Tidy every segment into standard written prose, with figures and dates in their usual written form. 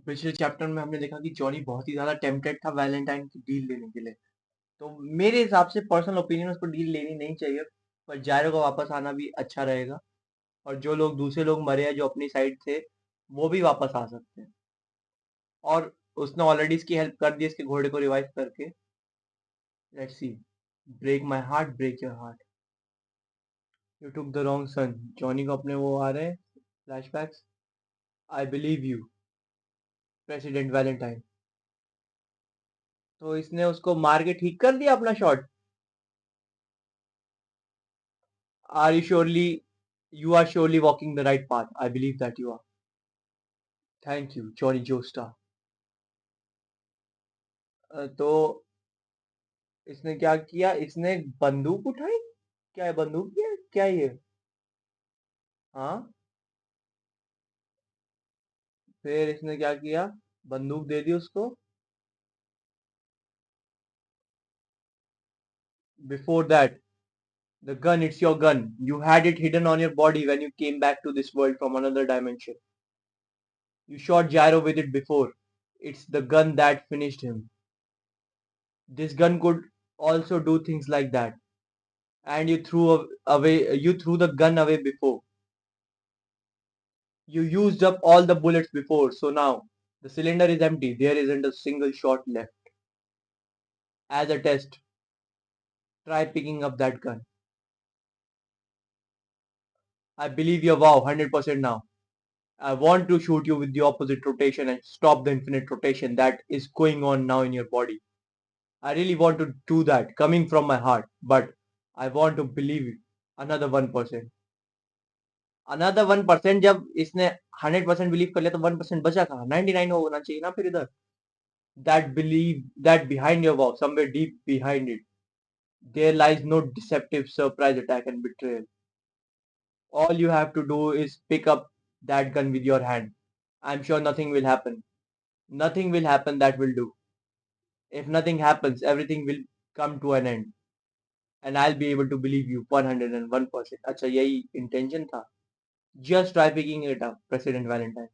पिछले चैप्टर में हमने देखा कि जॉनी बहुत ही ज्यादा टेम्पटेड था वैलेंटाइन की डील लेने के लिए। तो मेरे हिसाब से पर्सनल ओपिनियन उसको डील लेनी नहीं चाहिए, पर जायरो का वापस आना भी अच्छा रहेगा। और जो लोग दूसरे लोग मरे हैं जो अपनी साइड थे, वो भी वापस आ सकते हैं। और उसने ऑलरेडी इसकी हेल्प कर दी इसके घोड़े को रिवाइव करके। Let's see. Break my heart, break your heart. You took the wrong son. Johnny को अपने वो आ रहे हैं flashbacks. I believe you, president Valentine. तो इसने उसको मार के ठीक कर दिया अपना shot. Are you surely, you are surely walking the right path. I believe that you are. Thank you, Johnny Joestar. तो इसने क्या किया? इसने बंदूक उठाई। क्या है? बंदूक है क्या ये? हाँ। फिर इसने क्या किया? बंदूक दे दी उसको। Before that, the gun, it's your gun. You had it hidden on your body when you came back to this world from another dimension. You shot Gyro with it before. It's the gun that finished him. This gun could also do things like that. And you threw the gun away before. You used up all the bullets before, so now the cylinder is empty. There isn't a single shot left. As a test, try picking up that gun. I believe your vow 100% now. I want to shoot you with the opposite rotation and stop the infinite rotation that is going on now in your body. I really want to do that coming from my heart, but I want to believe it. Another 1%. Another 1%। जब इसने 100% believe कर लिया तो 1% बचा कहाँ? 99 होना चाहिए ना फिर इधर। That believe that behind your vow, somewhere deep behind it, there lies no deceptive surprise attack and betrayal. All you have to do is pick up that gun with your hand. I'm sure nothing will happen. Nothing will happen that will do. If nothing happens, everything will come to an end. And I'll be able to believe you 101%. अच्छा यही intention था. Just try picking it up, President Valentine.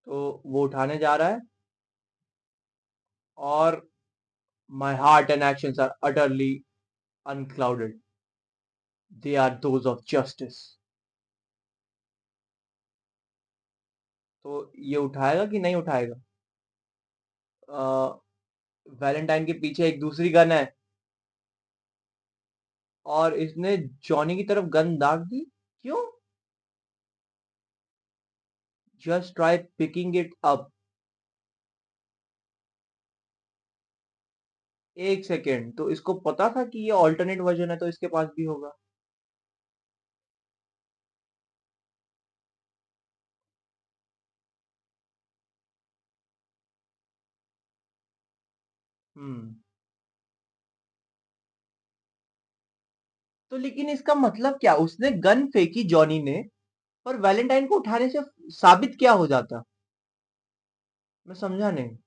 तो वो उठाने जा रहा है और my heart and actions are utterly unclouded. They are those of justice. तो ये उठाएगा कि नहीं उठाएगा? वैलेंटाइन के पीछे एक दूसरी गन है और इसने जॉनी की तरफ गन दाग दी। क्यों? Just try picking it up. एक सेकेंड, तो इसको पता था कि ये ऑल्टरनेट वर्जन है तो इसके पास भी होगा। हम्म। तो लेकिन इसका मतलब क्या? उसने गन फेंकी जॉनी ने, पर वैलेंटाइन को उठाने से साबित क्या हो जाता? मैं समझा नहीं।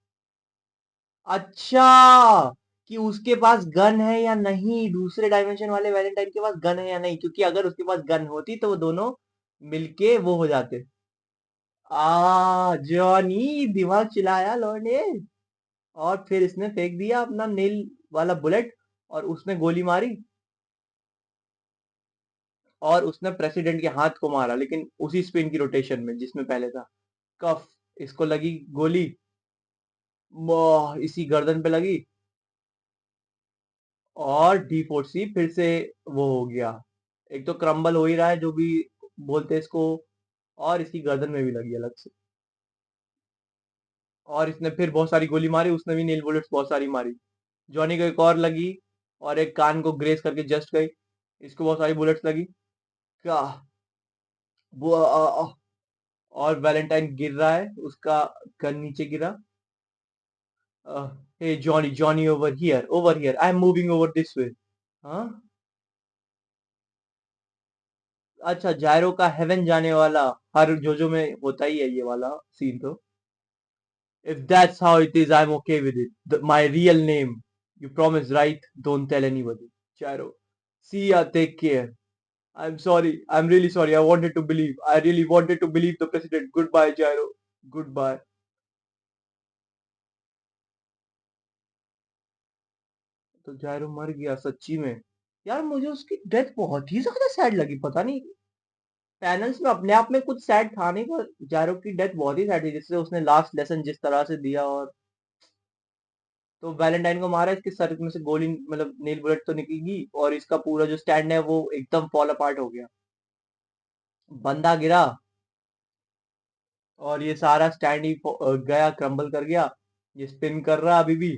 अच्छा, कि उसके पास गन है या नहीं, दूसरे डायमेंशन वाले वैलेंटाइन के पास गन है या नहीं, क्योंकि अगर उसके पास गन होती तो वो दोनों मिलके वो हो जाते। जॉनी दिमाग चिल्लाया लौंडे। और फिर इसने फेंक दिया अपना नील वाला बुलेट और उसने गोली मारी और उसने प्रेसिडेंट के हाथ को मारा, लेकिन उसी स्पिन की रोटेशन में जिसमें पहले था। कफ। इसको लगी गोली, इसी गर्दन पे लगी और D4C फिर से वो हो गया। एक तो क्रम्बल हो ही रहा है जो भी बोलते हैं इसको, और इसकी गर्दन में भी लगी अलग से। और इसने फिर बहुत सारी गोली मारी, उसने भी नेल बुलेट्स बहुत सारी मारी। जॉनी को एक और लगी और एक कान को ग्रेस करके जस्ट गई। इसको बहुत सारी बुलेट्स लगी। क्या वो और वैलेंटाइन गिर रहा है, उसका गन नीचे गिरा। Hey Johnny, Johnny over here, over here, I am moving over this way. हाँ। अच्छा, जायरो का हेवन जाने वाला हर जोजो में होता ही है ये वाला सीन तो। If that's how it is, I'm okay with it. My real name. You promise, right? Don't tell anybody. Jairo. See ya. Take care. I'm sorry. I'm really sorry. I wanted to believe. I really wanted to believe the president. Goodbye, Jairo. Goodbye. तो Jairo मर गया सच्ची में। यार मुझे उसकी death बहुत ही ज्यादा सैड लगी, पता नहीं। पैनल्स में अपने आप में कुछ सैड था नहीं, पर जायरो की डेथ बहुत ही सैड थी, जिससे उसने लास्ट लेसन जिस तरह से दिया। और तो वैलेंटाइन को मारा, इसके सर में से गोली मतलब नेल बुलेट तो निकली, और इसका पूरा जो स्टैंड है वो एकदम फॉल अपार्ट हो गया। बंदा गिरा, और ये सारा स्टैंड ही गया, क्रम्बल कर गया। ये स्पिन कर रहा अभी भी,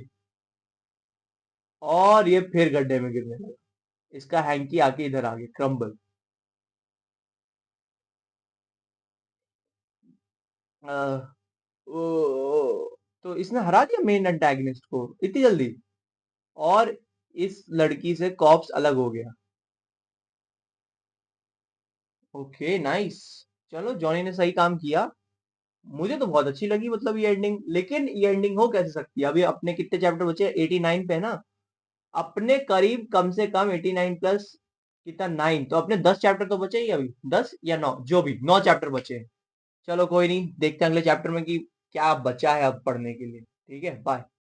और ये फिर गड्ढे में गिरने लगा। इसका हैंकी आके इधर आ गया, क्रम्बल। तो इसने हरा दिया मेन एंटागनिस्ट को इतनी जल्दी। और इस लड़की से कॉप्स अलग हो गया। Okay nice. चलो जॉनी ने सही काम किया। मुझे तो बहुत अच्छी लगी मतलब ये एंडिंग, लेकिन ये एंडिंग हो कैसे सकती है? अभी अपने कितने चैप्टर बचे? 89 पे है ना? अपने करीब कम से कम 89 प्लस कितना, 9, तो अपने 10 चैप्टर तो बचे ही अभी, 10 या 9, जो भी 9 चैप्टर बचे हैं। चलो कोई नहीं, देखते हैं अगले चैप्टर में कि क्या बचा है अब पढ़ने के लिए। ठीक है, बाय।